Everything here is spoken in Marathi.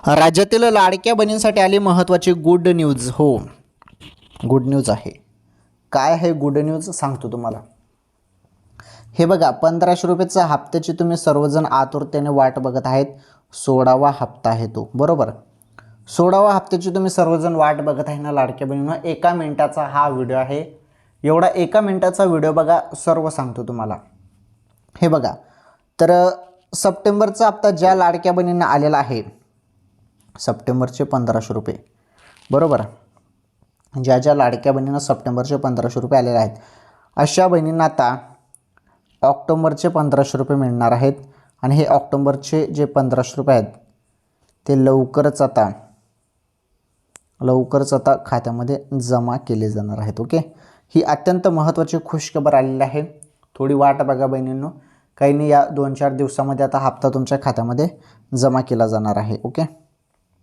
राज्यातील लाडक्या बहिणींसाठी आली महत्त्वाची गुड न्यूज. हो, गुड न्यूज आहे. काय आहे गुड न्यूज सांगतो तुम्हाला. हे बघा, 1500 रुपयाचा हप्त्याची तुम्ही सर्वजण आतुरतेने वाट बघत आहेत. 16वा हप्ता आहे तो, बरोबर. 16वा हप्त्याची तुम्ही सर्वजण वाट बघत आहे ना लाडक्या बहिणींनो. 1 मिनिटाचा हा व्हिडिओ आहे. एवढा 1 मिनिटाचा व्हिडिओ बघा, सर्व सांगतो तुम्हाला. हे बघा, तर सप्टेंबरचा हप्ता ज्या लाडक्या बहिणींना आलेला आहे, सप्टेंबरचे 1500 रुपये, बरोबर. ज्या ज्या लाडक्या बहिणींना सप्टेंबरचे 1500 रुपये आलेले आहेत, अशा बहिणींना आता ऑक्टोबरचे 1500 रुपये मिळणार आहेत. आणि हे ऑक्टोबरचे जे 1500 रुपये आहेत ते लवकरच आता खात्यामध्ये जमा केले जाणार आहेत. ओके, ही अत्यंत महत्त्वाची खुशखबर आलेली आहे. थोडी वाट बघा बहिणींनो, काही नाही, या 2-4 दिवसामध्ये आता हप्ता तुमच्या खात्यामध्ये जमा केला जाणार आहे. ओके.